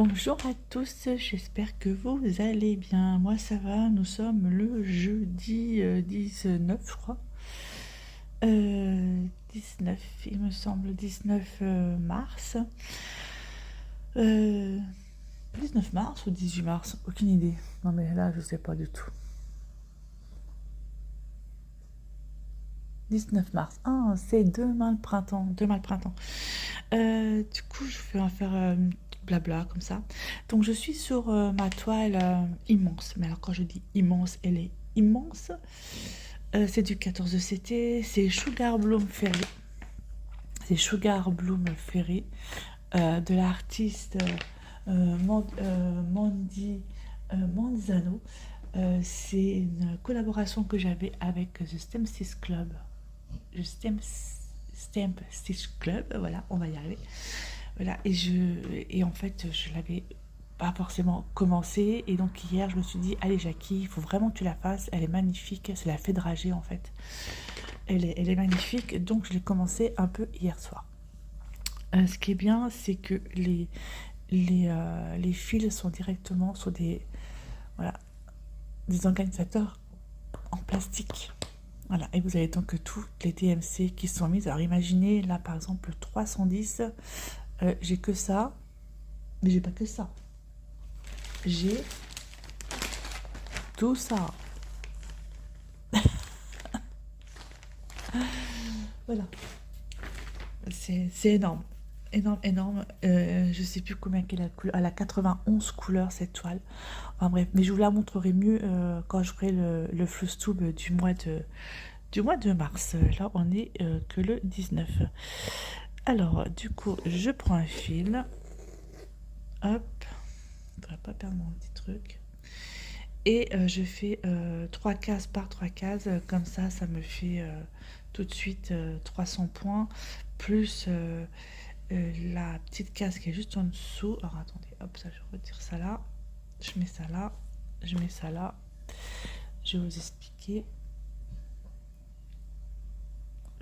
Bonjour à tous, j'espère que vous allez bien. Moi ça va, nous sommes le jeudi 19 je crois. 19, il me semble, 19 mars. 19 mars ou 18 mars, aucune idée. Non mais là je sais pas du tout. 19 mars. Ah, c'est demain le printemps. Demain le printemps. Du coup, je vais en faire blabla comme ça. Donc, je suis sur ma toile immense. Mais alors, quand je dis immense, elle est immense. C'est du 14 de CT. C'est Sugar Bloom Ferry. C'est Sugar Bloom Ferry de l'artiste Mandy Manzano. C'est une collaboration que j'avais avec The Stem Stitch Club. Le Stamp Stitch Club, voilà, on va y arriver. Voilà, et en fait, je l'avais pas forcément commencé, et donc hier, je me suis dit, allez Jackie, il faut vraiment que tu la fasses, elle est magnifique, c'est la fée dragée en fait. Elle est magnifique, donc je l'ai commencé un peu hier soir. Ce qui est bien, c'est que les fils sont directement sur des, voilà, des organisateurs en plastique. Voilà, et vous avez donc toutes les DMC qui sont mises. Alors imaginez, là par exemple, le 310, j'ai que ça, mais j'ai pas que ça. J'ai tout ça. Voilà, c'est énorme. Énorme, énorme. Je sais plus combien qu'elle a de couleurs. Elle a 91 couleurs cette toile. Enfin bref, mais je vous la montrerai mieux quand je ferai le Flustube du mois de mars. Là, on est que le 19. Alors, du coup, je prends un fil. Hop. Je ne devrais pas perdre mon petit truc. Et je fais 3 cases par 3 cases. Comme ça me fait tout de suite 300 points. Plus la petite case qui est juste en dessous. Alors, attendez. Hop, ça, je retire ça là. Je mets ça là. Je mets ça là. Je vais vous expliquer.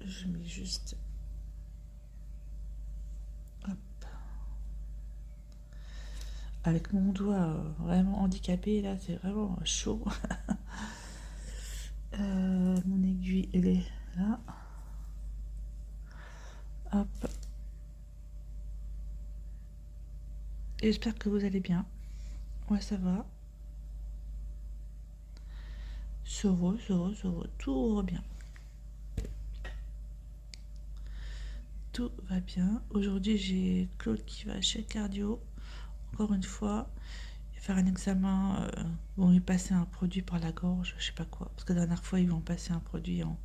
Je mets juste... Hop. Avec mon doigt vraiment handicapé, là, c'est vraiment chaud. Mon aiguille, elle est là. Hop. Et j'espère que vous allez bien. Ouais, ça va. Ça va, tout va bien. Tout va bien. Aujourd'hui, j'ai Claude qui va chez cardio. Encore une fois, il va faire un examen. Ils vont lui passer un produit par la gorge, je sais pas quoi. Parce que la dernière fois, ils vont passer un produit en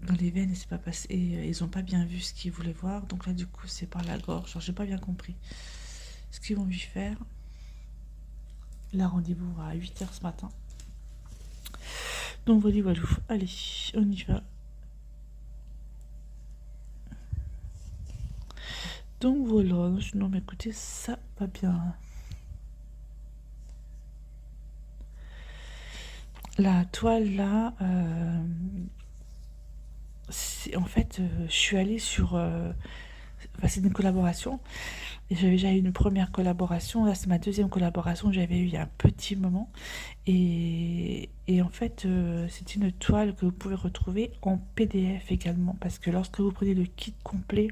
dans les veines et c'est pas passé. Et ils ont pas bien vu ce qu'ils voulaient voir. Donc là, du coup, c'est par la gorge. Alors, j'ai pas bien compris ce qu'ils vont lui faire. Là, rendez-vous à 8h ce matin. Donc voilà, voilà. Allez, on y va. Donc voilà, sinon, mais écoutez, ça va bien. La toile là, en fait, je suis allée sur... Enfin, c'est une collaboration. Et j'avais déjà eu une première collaboration. Là, c'est ma deuxième collaboration que j'avais eue il y a un petit moment. Et en fait, c'est une toile que vous pouvez retrouver en PDF également. Parce que lorsque vous prenez le kit complet,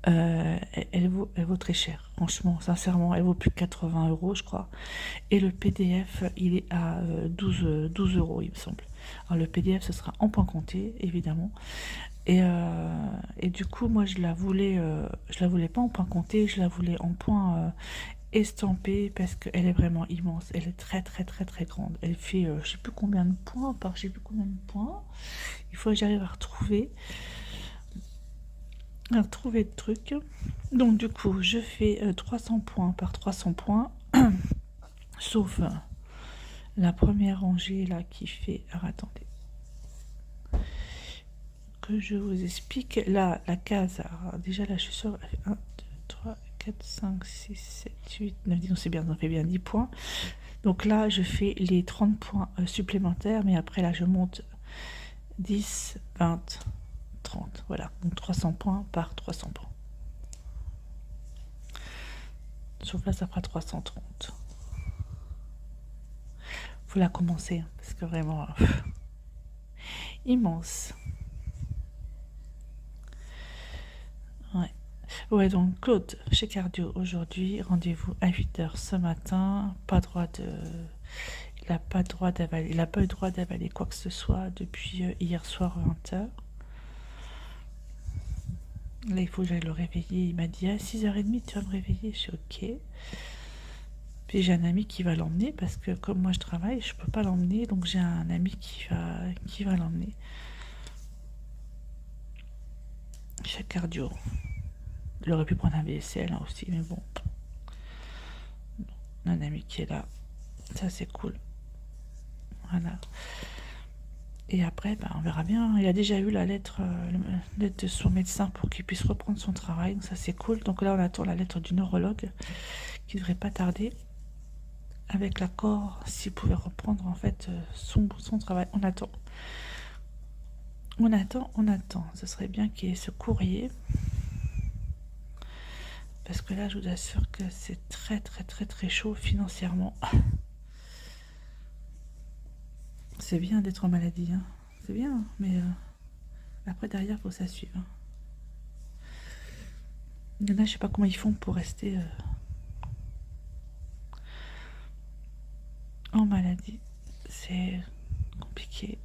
elle vaut très cher. Franchement, sincèrement, elle vaut plus de 80 €, je crois. Et le PDF, il est à 12 €, il me semble. Alors, le PDF, ce sera en point compté, évidemment. Et du coup, moi, je la voulais pas en point compté, je la voulais en point estampé parce qu'elle est vraiment immense. Elle est très, très, très, très grande. Elle fait, je sais plus combien de points par, je sais plus combien de points. Il faut que j'arrive à retrouver le truc. Donc, du coup, je fais 300 points par 300 points, sauf la première rangée là qui fait. Alors, attendez. Que je vous explique. Là, la case, alors, déjà là, je suis sûre, elle fait 1, 2, 3, 4, 5, 6, 7, 8, 9, 10, c'est bien, ça fait bien 10 points. Donc là, je fais les 30 points supplémentaires, mais après, là, je monte 10, 20, 330. Voilà, donc 300 points par 300 points. Sauf là, ça fera 330. Faut la commencer, hein, parce que vraiment, immense. Ouais. Ouais, donc Claude, chez Cardio, aujourd'hui, rendez-vous à 8h ce matin. Pas droit de... Il n'a pas droit d'avaler, il n'a pas eu droit d'avaler quoi que ce soit depuis hier soir 20h. Là, il faut que j'aille le réveiller. Il m'a dit à 6h30, tu vas me réveiller. Je suis ok. Puis j'ai un ami qui va l'emmener parce que comme moi je travaille, je peux pas l'emmener. Donc j'ai un ami qui va l'emmener. Chez Cardio. Il aurait pu prendre un VSL hein, aussi, mais bon. On a un ami qui est là. Ça, c'est cool. Voilà. Et après, ben, on verra bien. Il a déjà eu la lettre de son médecin pour qu'il puisse reprendre son travail. Donc ça, c'est cool. Donc là, on attend la lettre du neurologue qui ne devrait pas tarder. Avec l'accord, s'il pouvait reprendre en fait son travail. On attend. On attend, on attend. Ce serait bien qu'il y ait ce courrier. Parce que là, je vous assure que c'est très, très, très, très chaud financièrement. C'est bien d'être en maladie, hein. C'est bien, mais après, derrière, il faut que ça suive. Hein. Il y en a, je sais pas comment ils font pour rester en maladie. C'est compliqué.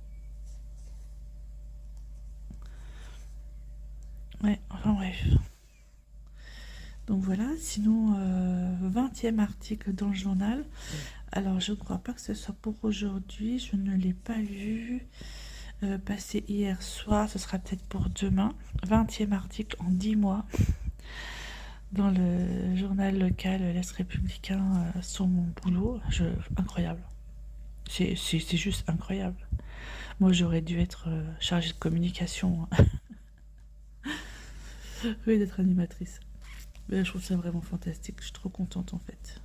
Ouais, enfin bref. Donc voilà, sinon, 20e article dans le journal. Alors, je ne crois pas que ce soit pour aujourd'hui. Je ne l'ai pas vu passer hier soir. Ce sera peut-être pour demain. 20e article en 10 mois. Dans le journal local, l'Est républicain, sur mon boulot. Incroyable. C'est juste incroyable. Moi, j'aurais dû être chargée de communication. Oui, d'être animatrice. Mais je trouve ça vraiment fantastique. Je suis trop contente, en fait.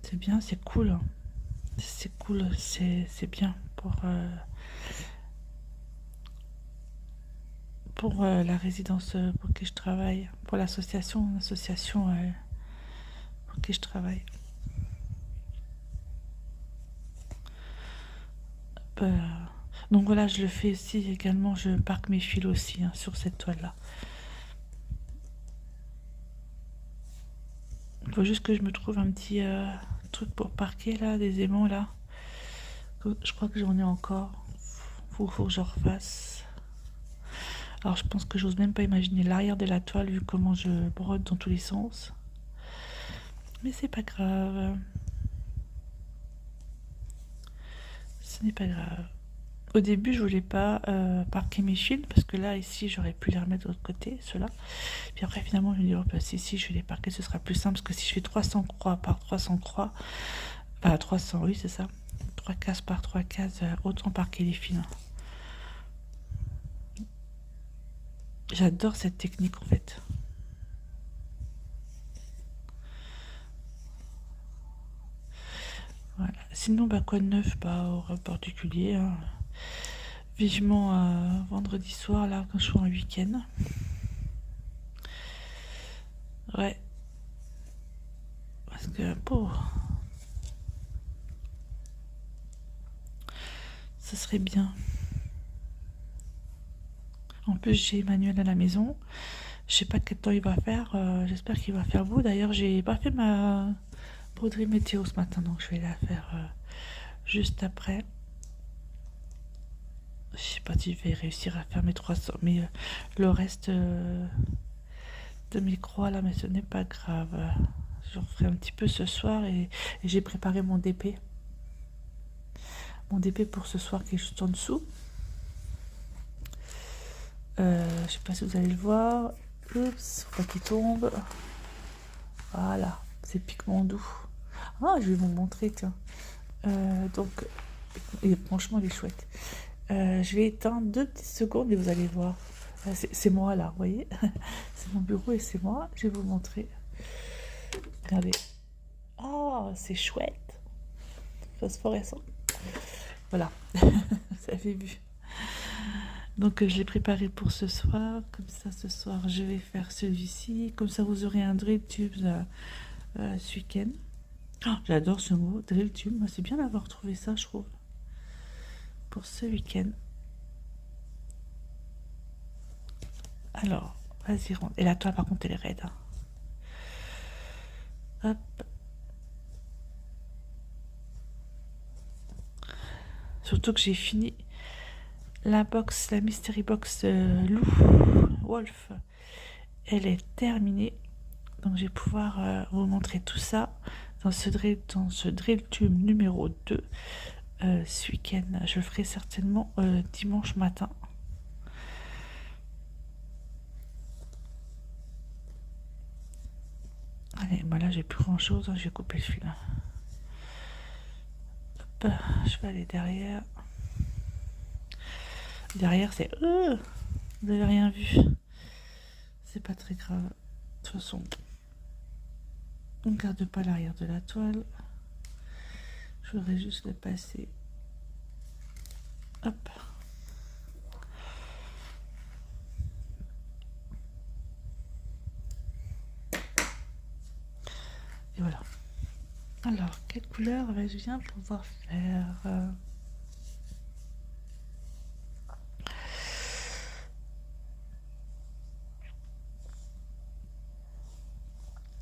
C'est bien, c'est cool. C'est cool, c'est bien pour la résidence pour qui je travaille, pour l'association pour qui je travaille. Donc voilà, je le fais aussi également, je parque mes fils aussi hein, sur cette toile-là. Il faut juste que je me trouve un petit truc pour parquer là, des aimants là. Je crois que j'en ai encore. Faut que je refasse. Alors je pense que j'ose même pas imaginer l'arrière de la toile vu comment je brode dans tous les sens. Mais c'est pas grave. Ce n'est pas grave. Au début, je voulais pas parquer mes fils parce que là, ici, j'aurais pu les remettre de l'autre côté, ceux-là. Puis après, finalement, je me dis, oh, bah, si, je vais les parquer, ce sera plus simple parce que si je fais 300 croix par 300 croix, bah 300, oui, c'est ça. 3 cases par 3 cases, autant parquer les fils. J'adore cette technique en fait. Voilà. Sinon, bah quoi de neuf, pas au particulier. Hein. Vivement vendredi soir, là, quand je suis en week-end. Ouais. Parce que, pauvre. Ce serait bien. En plus, j'ai Emmanuel à la maison. Je sais pas quel temps il va faire. J'espère qu'il va faire beau. D'ailleurs, j'ai pas fait ma broderie météo ce matin, donc je vais la faire juste après. Je sais pas si je vais réussir à faire mes 300, mais le reste de mes croix là, mais ce n'est pas grave. Je referai un petit peu ce soir et j'ai préparé mon DP. Mon DP pour ce soir qui est juste en dessous. Je sais pas si vous allez le voir. Oups, faut pas qu'il tombe. Voilà, c'est piquement doux. Ah, je vais vous montrer, tiens. Donc, et franchement, il est chouette. Je vais éteindre 2 petites secondes et vous allez voir. C'est moi là, vous voyez. C'est mon bureau et c'est moi. Je vais vous montrer. Regardez. Oh, c'est chouette. Phosphorescent. Voilà, ça fait vu. Donc je l'ai préparé pour ce soir. Comme ça, ce soir, je vais faire celui-ci. Comme ça, vous aurez un drill tube ce week-end. Oh, j'adore ce mot, drill tube. Moi, c'est bien d'avoir trouvé ça, je trouve. Pour ce week-end. Alors, vas-y, rentre. Et la toile, par contre, elle est raide. Hein. Hop. Surtout que j'ai fini la box, la mystery box Lou Wolf. Elle est terminée. Donc, je vais pouvoir vous montrer tout ça dans ce drill tube numéro 2. Ce week-end, je le ferai certainement dimanche matin. Allez, voilà, j'ai plus grand chose, hein, je vais couper le fil. Hop, je vais aller derrière. Derrière, c'est... vous n'avez rien vu. C'est pas très grave. De toute façon, on ne garde pas l'arrière de la toile. Je voudrais juste le passer. Hop. Et voilà. Alors, quelle couleur vais-je bien pouvoir faire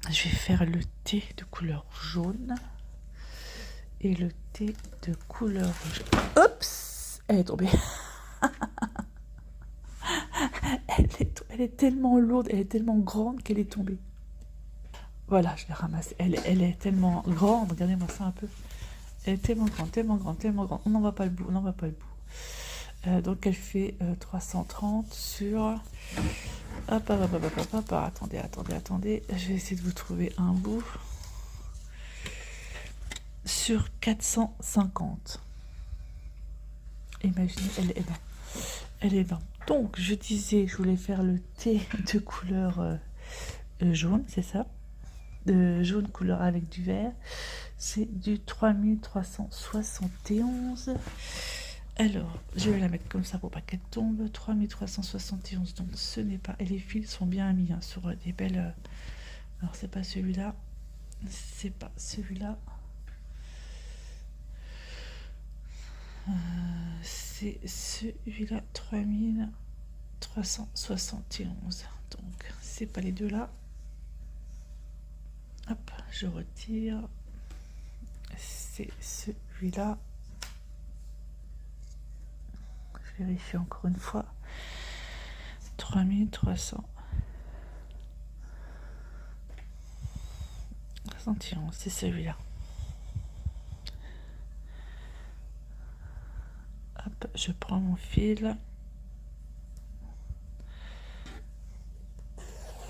Je vais faire le thé de couleur jaune et le thé de couleur rouge. Oups, elle est tombée. Elle est tellement lourde, elle est tellement grande qu'elle est tombée. Voilà, je l'ai ramassée. Elle est tellement grande, regardez-moi ça un peu. Elle est tellement grande, tellement grande, tellement grande. On n'en voit pas le bout, on n'en voit pas le bout. Donc elle fait 330 sur... Hop, attendez. Je vais essayer de vous trouver un bout. Sur 450. Imaginez, elle est énorme. Elle est énorme. Donc, je disais, je voulais faire le thé de couleur jaune, c'est ça, de jaune couleur avec du vert. C'est du 3371. Alors, je vais la mettre comme ça pour pas qu'elle tombe. 3371, donc ce n'est pas... Et les fils sont bien mis hein, sur des belles... Alors, c'est pas celui-là. C'est pas celui-là. C'est celui-là, 3371. Donc, c'est pas les deux là. Hop, je retire. C'est celui-là. Je vérifie encore une fois. 3371, c'est celui-là. Hop, je prends mon fil.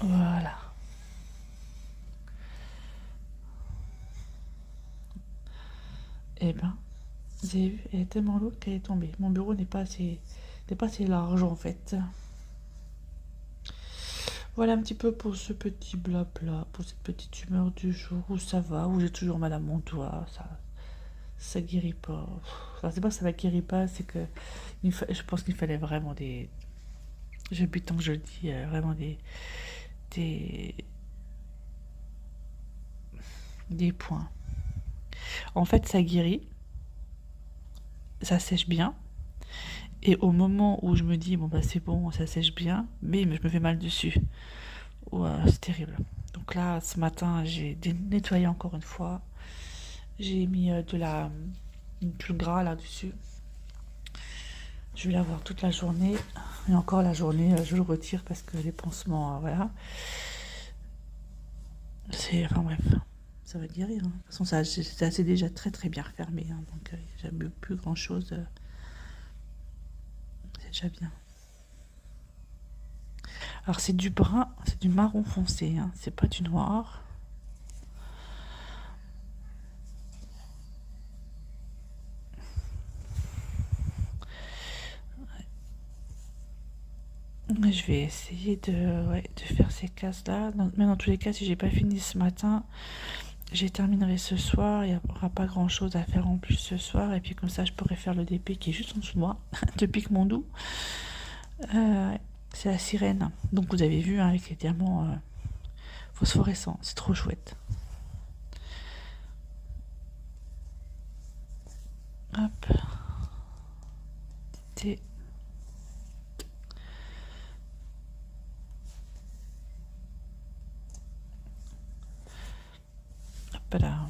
Voilà. Et ben, vous avez vu, elle est tellement lourde qu'elle est tombée. Mon bureau n'est pas assez large en fait. Voilà un petit peu pour ce petit blabla, pour cette petite humeur du jour où ça va, où j'ai toujours mal à mon doigt, ça guérit pas. Enfin, c'est pas que ça ne guérit pas, c'est que je pense qu'il fallait vraiment des... Depuis tant que je le dis, vraiment des points. En fait, ça guérit, ça sèche bien. Et au moment où je me dis, bon bah c'est bon, ça sèche bien, mais je me fais mal dessus. Ouais, c'est terrible. Donc là, ce matin, j'ai nettoyé encore une fois. J'ai mis du gras là-dessus. Je vais l'avoir toute la journée. Et encore la journée, je le retire parce que les pansements, voilà. Enfin bref, ça va guérir. Hein. De toute façon, ça c'est déjà très très bien refermé. Hein, donc j'ai plus grand chose. C'est déjà bien. Alors c'est du brun, c'est du marron foncé. Hein, c'est pas du noir. Je vais essayer de faire ces cases là. Mais dans tous les cas, si j'ai pas fini ce matin, j'ai terminerai ce soir. Il n'y aura pas grand chose à faire en plus ce soir. Et puis comme ça, je pourrai faire le DP qui est juste en dessous de moi, de Pique Mon Doux. Ouais, c'est la sirène. Donc vous avez vu hein, avec les diamants phosphorescents, c'est trop chouette. Hop. Thé. Hop là.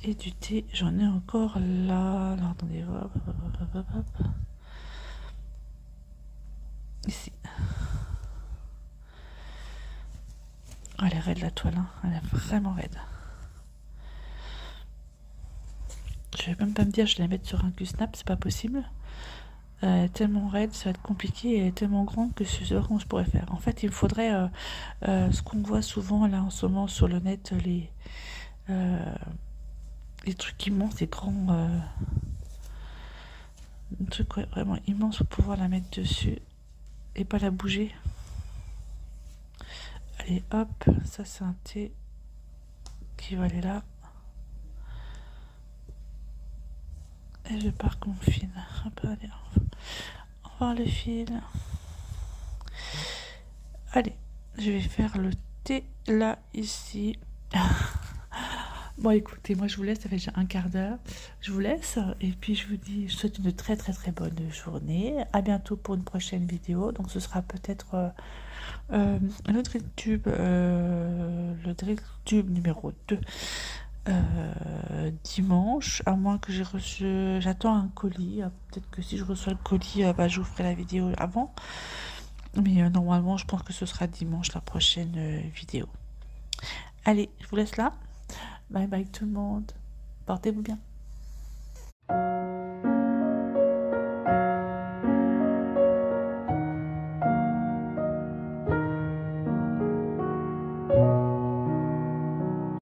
Et du thé, j'en ai encore là. Alors attendez, hop, hop, hop, hop, hop. Ici. Oh, elle est raide la toile, hein. Elle est vraiment raide. Je vais même pas me dire je vais la mettre sur un Q-Snap, c'est pas possible. Elle est tellement raide, ça va être compliqué et elle est tellement grande que je sais pas comment je pourrais faire. En fait, il me faudrait ce qu'on voit souvent là en ce moment sur le net, les trucs immenses, les grands trucs ouais, vraiment immenses pour pouvoir la mettre dessus et pas la bouger. Allez, hop, ça c'est un thé qui va aller là. Et je pars comme fil. Hop, allez, on va voir le fil. Allez, je vais faire le thé là, ici. Bon, écoutez, moi je vous laisse, ça fait déjà un quart d'heure. Je vous laisse et puis je vous dis, je souhaite une très très très bonne journée. À bientôt pour une prochaine vidéo. Donc ce sera peut-être le drill tube, numéro 2. Dimanche, à moins que j'ai reçu, j'attends un colis, peut-être que si je reçois le colis, je vous ferai la vidéo avant, mais normalement je pense que ce sera dimanche la prochaine vidéo. Allez, je vous laisse là, bye bye tout le monde, portez-vous bien.